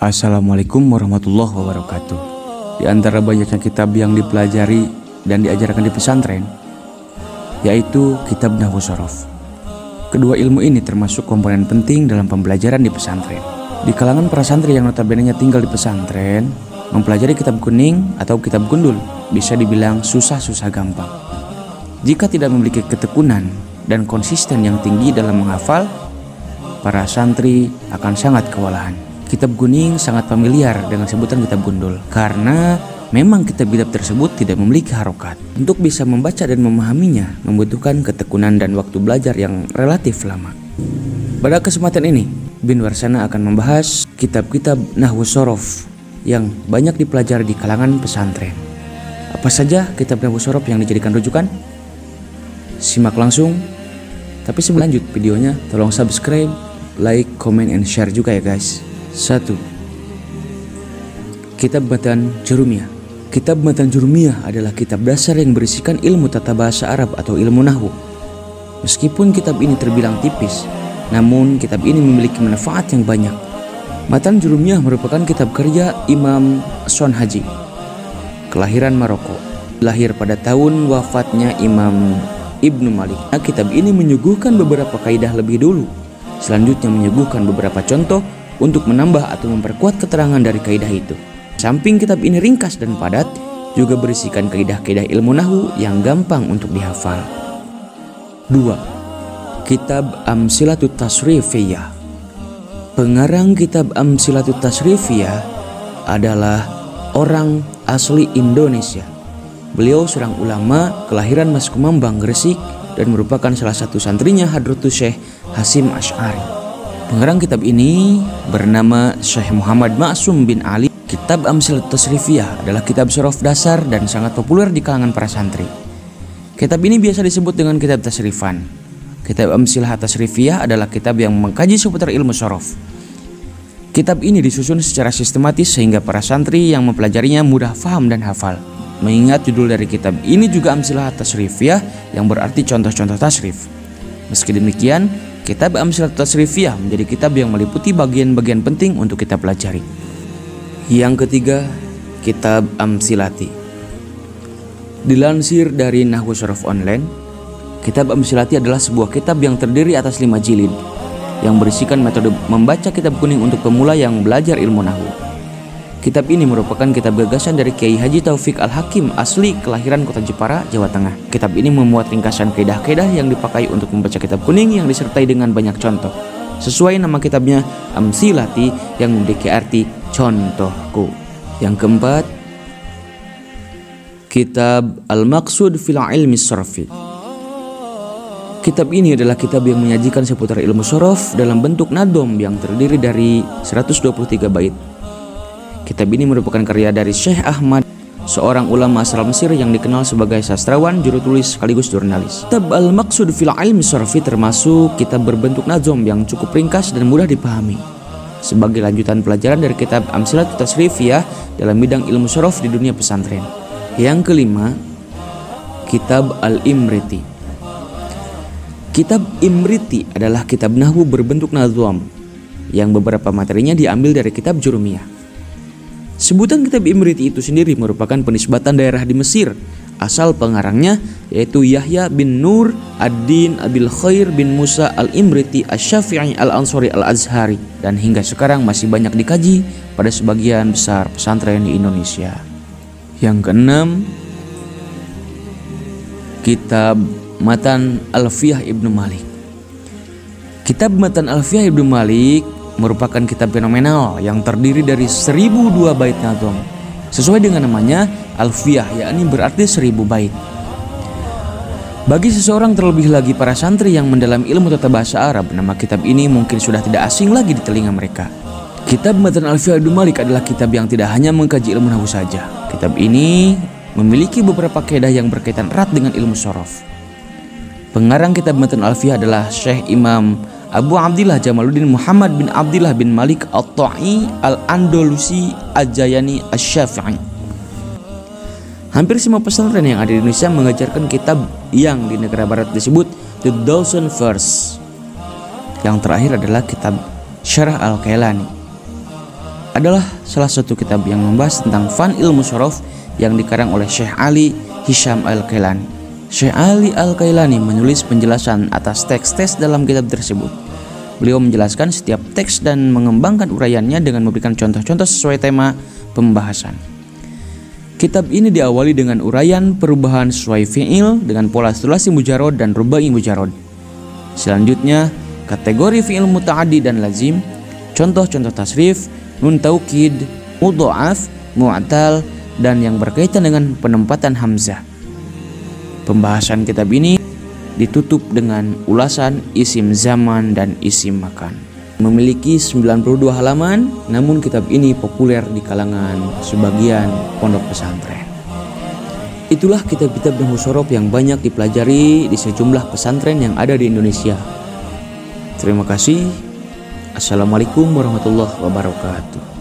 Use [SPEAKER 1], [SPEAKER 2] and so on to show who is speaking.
[SPEAKER 1] Assalamualaikum warahmatullahi wabarakatuh. Di antara banyaknya kitab yang dipelajari dan diajarkan di pesantren, yaitu kitab Nahwu Shorof. Kedua ilmu ini termasuk komponen penting dalam pembelajaran di pesantren. Di kalangan para santri yang notabene-nya tinggal di pesantren, mempelajari kitab kuning atau kitab gundul bisa dibilang susah-susah gampang. Jika tidak memiliki ketekunan dan konsisten yang tinggi dalam menghafal, para santri akan sangat kewalahan. Kitab kuning sangat familiar dengan sebutan kitab gundul karena memang kitab-kitab tersebut tidak memiliki harokat. Untuk bisa membaca dan memahaminya membutuhkan ketekunan dan waktu belajar yang relatif lama. Pada kesempatan ini, Bin Warsana akan membahas kitab-kitab Nahwu Shorof yang banyak dipelajari di kalangan pesantren. Apa saja kitab Nahwu Shorof yang dijadikan rujukan? Simak langsung. Tapi sebelum lanjut videonya, tolong subscribe, like, comment, and share juga ya guys. 1. Kitab Matan Jurumiyah. Kitab Matan Jurumiyah adalah kitab dasar yang berisikan ilmu tata bahasa Arab atau ilmu nahwu. Meskipun kitab ini terbilang tipis, namun kitab ini memiliki manfaat yang banyak. Matan Jurumiyah merupakan kitab karya Imam Son Haji, kelahiran Maroko, lahir pada tahun wafatnya Imam Ibnu Malik. Kitab ini menyuguhkan beberapa kaidah lebih dulu, selanjutnya menyuguhkan beberapa contoh untuk menambah atau memperkuat keterangan dari kaidah itu. Samping kitab ini ringkas dan padat, juga berisikan kaidah-kaidah ilmu nahwu yang gampang untuk dihafal. 2. Kitab Amsilatut Tasrifiyah. Pengarang kitab Amsilatut Tasrifiyah adalah orang asli Indonesia. Beliau seorang ulama kelahiran Mas Kumambang, Gresik, dan merupakan salah satu santrinya Hadratus Syekh Hasyim Asy'ari. Pengarang kitab ini bernama Syekh Muhammad Ma'sum bin Ali. Kitab Amsilatut Tasrifiyah adalah kitab shorof dasar dan sangat populer di kalangan para santri. Kitab ini biasa disebut dengan kitab tasrifan. Kitab Amsilah Tasrifiyah adalah kitab yang mengkaji seputar ilmu shorof. Kitab ini disusun secara sistematis sehingga para santri yang mempelajarinya mudah faham dan hafal. Mengingat judul dari kitab ini juga Amsilah Tasrifiyah yang berarti contoh-contoh tasrif. Meski demikian, kitab Amsilatut Tasrifiyah menjadi kitab yang meliputi bagian-bagian penting untuk kita pelajari. Yang ketiga, kitab Amsilati. Dilansir dari Nahwu Shorof Online, kitab Amsilati adalah sebuah kitab yang terdiri atas 5 jilid yang berisikan metode membaca kitab kuning untuk pemula yang belajar ilmu nahwu. Kitab ini merupakan kitab gagasan dari Kiai Haji Taufik Al-Hakim, asli kelahiran kota Jepara, Jawa Tengah. Kitab ini memuat ringkasan kaidah-kaidah yang dipakai untuk membaca kitab kuning yang disertai dengan banyak contoh. Sesuai nama kitabnya, Amsilati, yang memiliki arti contohku. Yang keempat, kitab Al-Maqsud fil Ilmi Shorofi. Kitab ini adalah kitab yang menyajikan seputar ilmu shorof dalam bentuk nadom yang terdiri dari 123 bait. Kitab ini merupakan karya dari Syekh Ahmad, seorang ulama asal Mesir yang dikenal sebagai sastrawan, juru tulis sekaligus jurnalis. Kitab Al-Maqsud fil Ilmi Shorofi termasuk kitab berbentuk nazom yang cukup ringkas dan mudah dipahami. Sebagai lanjutan pelajaran dari kitab Amsilatut Tasrifiyah dalam bidang ilmu shorof di dunia pesantren. Yang kelima, kitab Al-Imriti. Kitab Imriti adalah kitab nahwu berbentuk nazom yang beberapa materinya diambil dari kitab Jurumiyah. Sebutan kitab Imriti itu sendiri merupakan penisbatan daerah di Mesir. Asal pengarangnya yaitu Yahya bin Nur ad-Din Abil Khair bin Musa al-Imriti asy-Syafi'i al-Ansari al-Azhari, dan hingga sekarang masih banyak dikaji pada sebagian besar pesantren di Indonesia. Yang keenam, kitab Matan Alfiyah Ibnu Malik. Kitab Matan Alfiyah Ibnu Malik merupakan kitab fenomenal yang terdiri dari 1002 bait nazom. Sesuai dengan namanya, Alfiyah, yakni berarti 1000 bait. Bagi seseorang, terlebih lagi para santri yang mendalam ilmu tata bahasa Arab, nama kitab ini mungkin sudah tidak asing lagi di telinga mereka. Kitab Matan Alfiyah Ibnu Malik adalah kitab yang tidak hanya mengkaji ilmu nahwu saja. Kitab ini memiliki beberapa kaidah yang berkaitan erat dengan ilmu shorof. Pengarang kitab Matan Alfiyah adalah Syekh Imam Abu Abdillah Jamaluddin Muhammad bin Abdillah bin Malik At-Ta'i Al-Andalusi Al-Jayani Asy-Syafi'i. Hampir semua pesantren yang ada di Indonesia mengajarkan kitab yang di negara barat disebut The Dozen Verse. Yang terakhir adalah kitab Syarah Al-Kailani. adalah salah satu kitab yang membahas tentang fan ilmu sorof yang dikarang oleh Syekh Ali Hisham Al-Kailani. Syekh Ali Al-Kailani menulis penjelasan atas teks-teks dalam kitab tersebut. Beliau menjelaskan setiap teks dan mengembangkan uraiannya dengan memberikan contoh-contoh sesuai tema pembahasan. Kitab ini diawali dengan uraian perubahan sesuai fi'il dengan pola sulasi mujarod dan rubai mujarod. Selanjutnya, kategori fi'il muta'addi dan lazim, contoh-contoh tasrif, nun taukid, mudha'af, mu'tal, dan yang berkaitan dengan penempatan hamzah. Pembahasan kitab ini ditutup dengan ulasan isim zaman dan isim makan. Memiliki 92 halaman, namun kitab ini populer di kalangan sebagian pondok pesantren. Itulah kitab-kitab nahwu shorof yang banyak dipelajari di sejumlah pesantren yang ada di Indonesia. Terima kasih. Assalamualaikum warahmatullahi wabarakatuh.